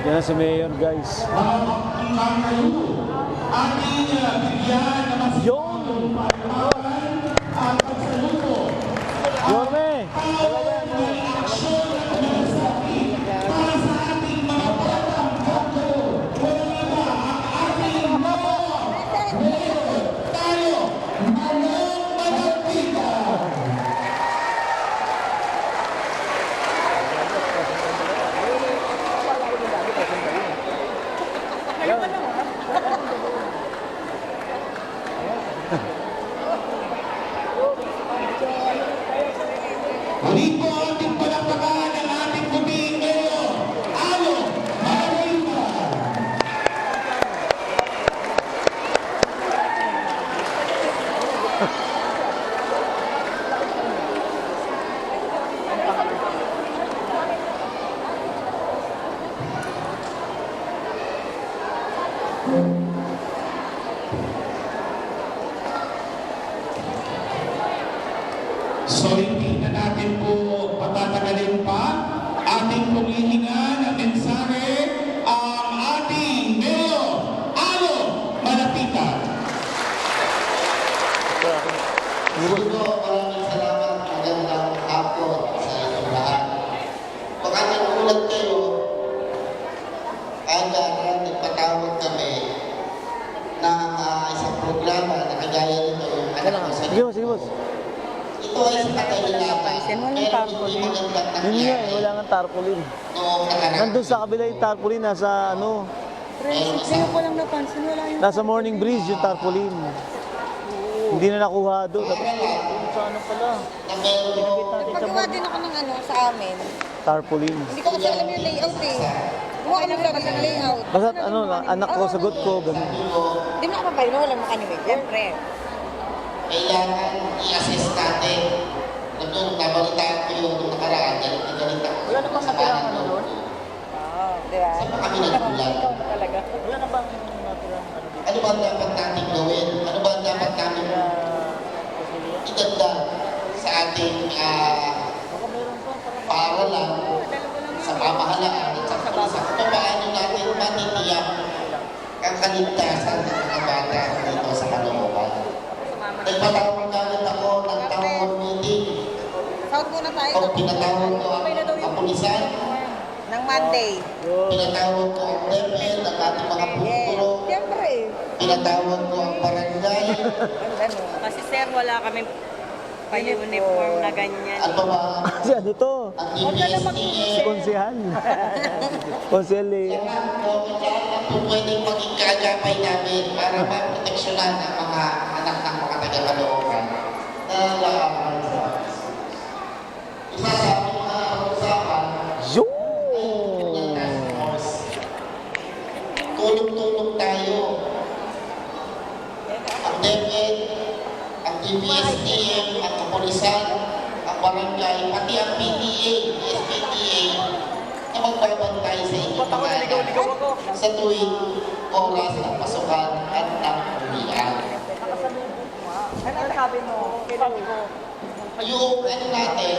Yan si Mayor, guys. Yon! Yorme! Muli po ating palakpakan ang ating puting Mayor, Alo Marimba. So hindi na natin po patatagalin pa ating panghihingan at mensahe ang ating Mayor Alo Malapitan. Siguro maraming salamat, magandang hapon sa inyong lahat. Baka nagulat kayo, kaya nagpatawag kami ng isang programa na kagaya nito yung anak ko sa Sige, boss, sige, boss. ito ay sa katalingan. Walang tarpaulin. Yun nga, wala nga tarpaulin. Noong nakaraan. Nandun sa kabila yung tarpaulin, nasa ano, Ngayon ko lang napansin, wala yung... nasa Morning Breeze yung tarpaulin. Hindi na nakuha doon. Tapos sa ano pala, Na meron Pagawa din ako ng ano sa amin. tarpaulin. Hindi ko kasi alam yung layout eh. Gumawa kami ng sarili ng layout. Basta ano, anak ko, sagot ko, ganun. Hindi mo kapapay mo, walang makaniwig. Siyempre. kailangan i-assess natin. Nandun, nabalitaan ko yun nung nakaraan, galit ako. Wala namang natirang ano doon? Oo, di ba? Saan pa kami nagkulang? Ikaw na talaga. Wala na bang natirang ano dito? Ano ba ang dapat natin gawin? Ano ba ang dapat natin idagdag sa ating paaralan, sa pamahalaan at sa pusa? Kung paano natin matitiyak ang kaligtasan ng mga bata dito sa Caloocan? Nagpatawag kagad ako ng town meeting. Sound muna tayo. O pinatawag ko ang kapulisan, Ng Monday. pinatawag ko ang DepEd, ang ating mga Yes. puturo, Siyempre. pinatawag ko ang barangay, Ano? Kasi sir, wala kami pa-uniform na ganyan. at pa ba Kasi ano to? ang Si DPSTA. Konsehal. Konsehal eh. Kung pwedeng maging kaagapay namin para maproteksyonan ang mga anak ng mga taga-Caloocan na nag-aaral sa isa sa aming mga pag-usapan, Yun! tulong-tulong tayo. Ang DepEd, ang DPSTM, ang kapulisan, ang barangay, pati ang PTA, SPTA, na magbabantay sa inyong mga anak sa tuwing oras ng pasukan at ng uwian. Ano sabi mo? Kailan ko? Yung ano natin,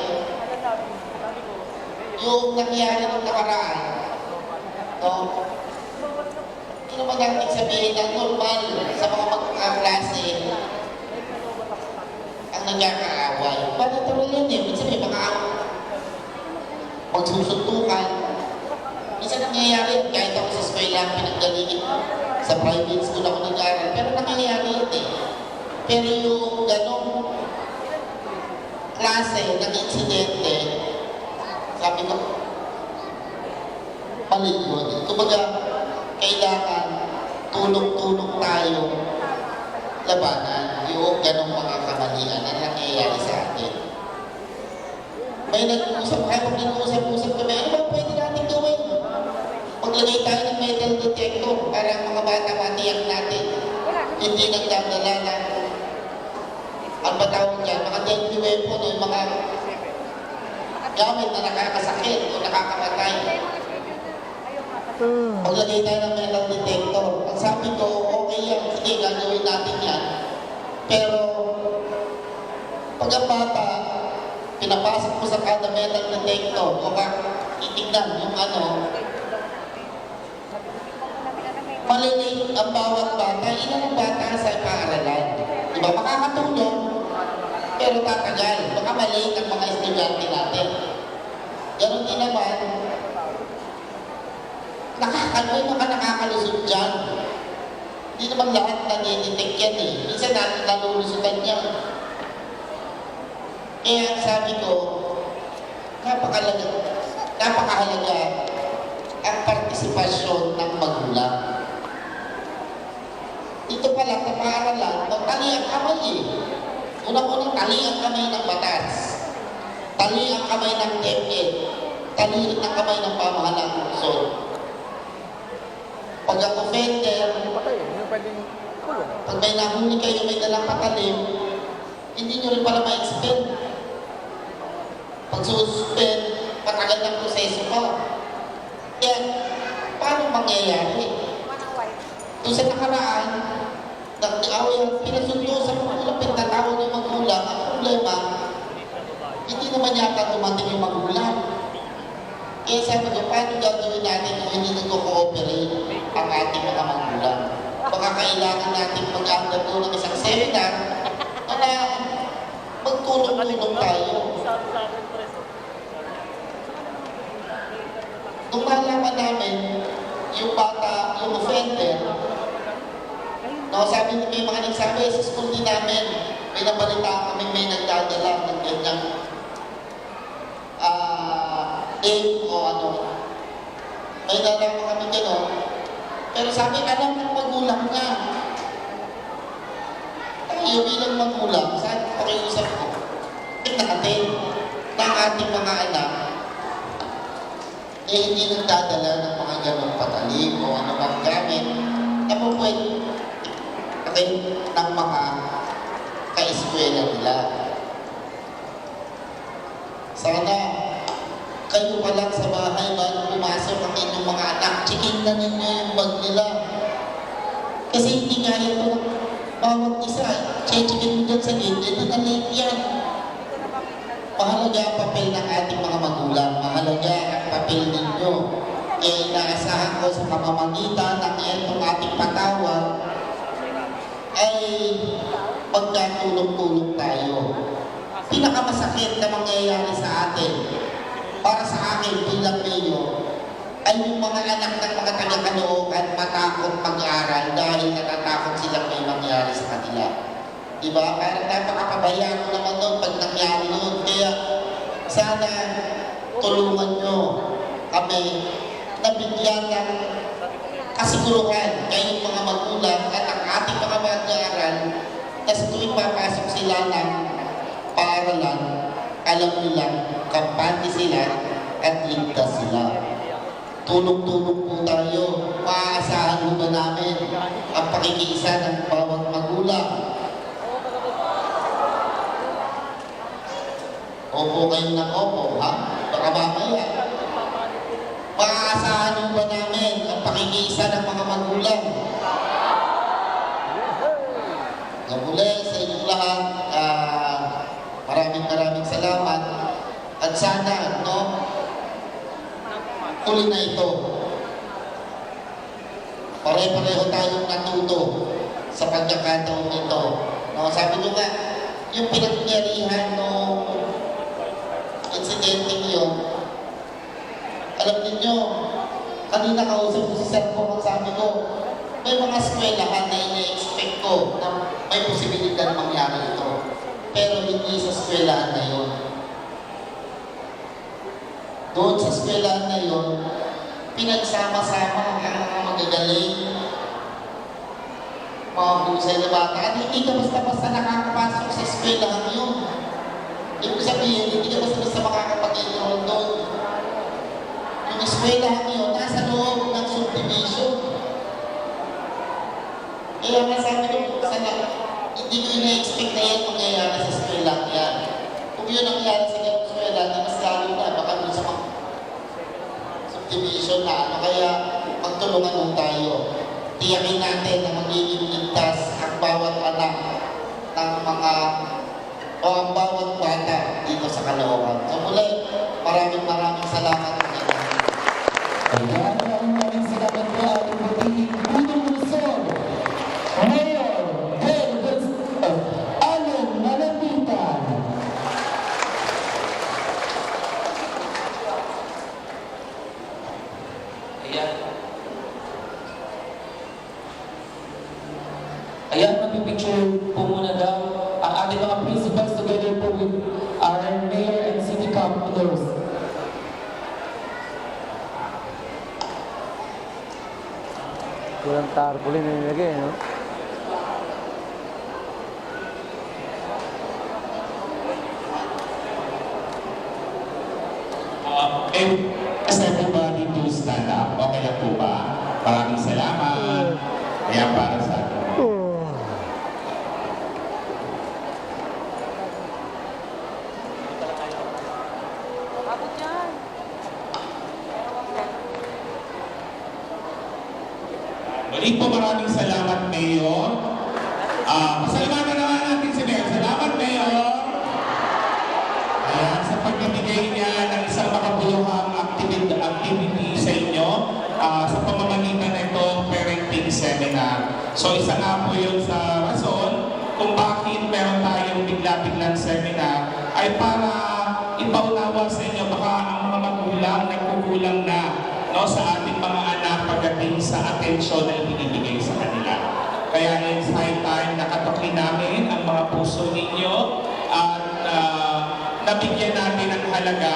yung nangyari ng nakaraan, no? Hindi naman natin sabihin na normal sa mga magkaklase ang nagkakaaway. Natural yan eh. Minsan may mga magsusuntukan. Minsan nangyayari yan. Kahit ako sa eskwela, pinagdaligin sa private school ako nag-aaral. Pero nangyayari yan eh. Pero yung ganong klase ng insidente, sabi ko, mali yun. Kumbaga, kailangan tulong-tulong tayo labanan yung ganong mga kamalian na nangyayari sa atin. May nag-uusap, kaya pag nag-uusap-usap kami, ano ba pwede natin gawin? Maglagay tayo ng metal detector para ang mga bata matiyak natin. Hindi nagdadala ng ang batawag dyan, mga deadly weapon o yung mga gamit na nakakasakit o nakakamatay. Maglagay tayo ng metal detector. Ang sabi ko, okay yan, sige, gagawin natin yan. Pero, pag ang bata, pinapasok mo sa kada metal detector, o titignan yung malilate ang bawat bata, ilan ang bata sa paaralan. Diba? Makakatulong, pero tatagal. Baka malate ang mga estudyante natin. Ganon din naman, may mga nakakalusot dyan. Hindi naman lahat na-detect yan eh. Minsan nalulusutan yan. Kaya sabi ko, napakahalaga ang partisipasyon ng magulang. Dito pa lang sa paaralan, tali ang kamay eh. Unang-unang tali ang kamay ng batas. Tali ang kamay ng DepEd. Tali ang kamay ng pamahalang lungsod. Pag ang offender, pag may nahuli kayo may dalang patalim, hindi nyo rin pala ma-expend. Pag suspend, matagal ng proseso pa. Kaya, paano mangyayari? Doon sa nakaraan, pinasundo sa magulang, pinatawag yung magulang, ang problema, hindi naman yata dumating yung magulang. Kaya sabi ko, paano gagawin natin kung hindi nag-cooperate ang ating mga magulang? Baka kailangan natin mag-undergo ng isang seminar na magtulong-tulong tayo. Nung nalaman namin, yung bata, yung offender, sabi may mga nagsabi sa school din namin, may nabalita kami may nagdadala ng ganyang aim o may nalaman kami gano'n. Pero sabi, alam ng magulang niya. Tayo bilang magulang, saan pakiusap ko? Natin na ating mga anak hindi nagdadala ng mga gano'ng patalim o anumang gamit na po pwede ng mga ka-eskwela nila. Sana kayo pa lang sa bahay bago pumasok ang inyong mga anak, chikin na ninyo yung bag nila. Kasi hindi nga ito bawat isa, chikin mo dyan sa gilid, nalate yan. Mahalaga ang papel ng ating mga magulang, mahalaga ang papel ninyo. Kaya inaasahan ko sa pamamagitan ng itong ating patawag ay pagkatulong-tulong tayo. Pinakamasakit na mangyayari sa atin, para sa akin bilang mayor, ay yung mga anak ng mga taga-Caloocan matakot mag-aral dahil natatakot silang may mangyari sa kanila. Diba? Parang napakapabayaan naman doon pag nangyari yun. Kaya sana tulungan nyo kami na bigyan ng kasiguruhan kayong mga magulang at ang ating mga mag-aaral na sa tuwing papasok sila ng paaralan, alam nilang kampante sila at ligtas sila. Tulong-tulong po tayo. Maaasahan mo ba namin ang pakikiisa ng bawat magulang? Opo kayo ng opo, ha? Baka mamaya. Maaasahan mo ba namin ang pakikiisa ng mga magulang? Muli sa inyong lahat, maraming salamat. At sana, tuloy na ito. Pare-pareho tayong natuto sa pagkakataon nito. Sabi nyo nga, yung pinangyarihan insidente yun, alam niyo, kanina kausap ko si Sir Pong, sabi ko, may mga eskwelahan na ina-expect ko na may posibilidad na mangyari ito. Pero hindi sa eskwelahan na yun. Doon sa eskwelahan na yun, pinagsama-sama ang mga magagaling, mga husay na bata. At hindi ka basta-basta nakakapasok sa eskwelahan yun. Ibig sabihin, hindi ka basta-basta makakapag-enroll doon. Yung eskwelahan yun, nasa loob ng subdivision. Kaya nga sabi ko, hindi ko ina-expect na yan mangyayari sa eskwela yan. Kung yun ang nangyari sa eskwela, na mas lalo na, baka dun sa mga subdivision na ano, kaya magtulungan nun tayo. Tiyakin natin na magiging ligtas ang bawat anak ng mga o ang bawat bata dito sa Caloocan. So muli, maraming salamat po. Ayan, maraming salamat po ating magiging punong Luzon. Mayor Del Allen Malapitan. Ayan, magpipicture po muna daw ang ating mga principals together po with our mayor and city councilors. Walang tarpaulin na nilagay, no? Ask everybody to stand up. Okay lang po ba? Maraming salamat. Ayan para sa atin. Muli po maraming salamat, Mayor. Pasalamatan naman natin si Mayor. Salamat, Mayor. Ayan, sa pagbibigay niya ng isang makabuluhang activity sa inyo sa pamamagitan ng ito parenting seminar. So isa nga po yun sa rason kung bakit meron tayong bigla-biglang seminar ay para ipaunawa sa inyo baka ang mga magulang nagkukulang na no, sa ating mga anak pagdating sa atensyon na ibinibigay sa kanila. Kaya it's high time na katukin namin ang mga puso ninyo at nabigyan natin ng halaga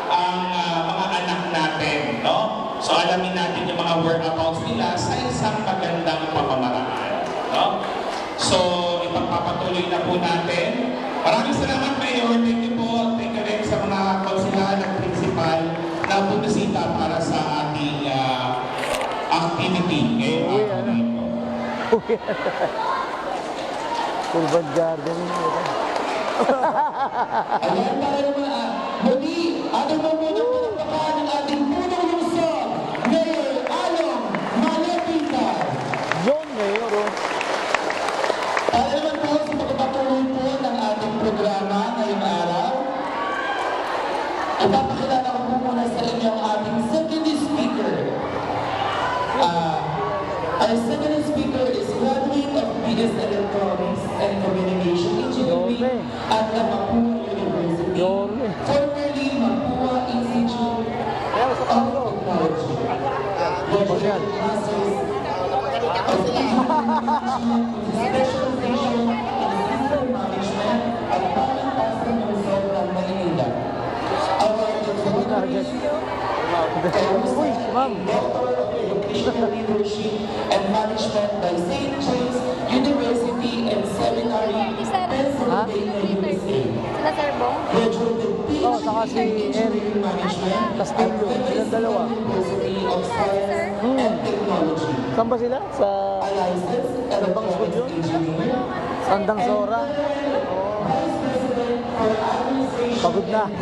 ang mga anak natin. No? So alamin natin yung mga whereabouts nila sa isang magandang pamamaraan. No? So ipagpapatuloy na po natin. Maraming salamat, Mayor. Thank you po. Thank you rin sa mga konsilahan at principal na bumisita para sa ating activity ngayong araw na ito. Urban gardening. Ayan, para naman muli, ating mamunang pinagpakaan ng ating punong Luzon, Mayor Allen Malapitan. Yun, Mayor, oh. Para naman po sa pagpapatuloy po ng ating programa ngayong araw, ipapakilala ko po muna sa inyo ang ating second speaker. Our second speaker is graduate of BS Electronics and Communication Engineering at the Mapua University, formerly Mapua Institute of Technology. Graduate Masters of Engineering Specialization in System Management at Pangatasan Luzon ng Manila. Awarded honorary Uy, ma'am. Doctor of Educational Leadership and Management by St. James University and Seminary, Pennsylvania, USA. Sila Sir Bong? Graduated Oh, saka si Eric Management Castillo. Silang dalawa. University of Science and Technology. Saan ba sila? Sa A licensed electronics engineer. Sandang Sora. Vice President for Administration Pagod na. of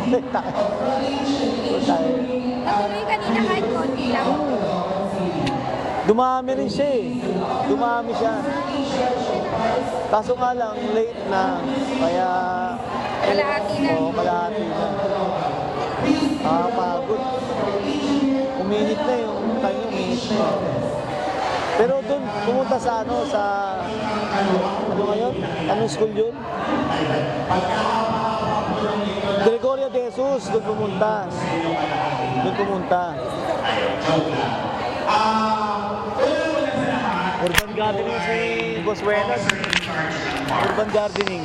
College and Engineering Natuloy kanina kahit konti lang. Dumami rin siya eh. Dumami siya. Kaso nga lang, late na. Kaya... Kalahati na. Oo, kalahati na. Pagod. Uminit na yung tayo, uminit na yun. Pero doon, pumunta sa ano, sa... Ano ngayon? Anong school yun? Gregorio de Jesus, doon pumunta. Doon pumunta. Urban gardening si Boss Wenas. Urban gardening.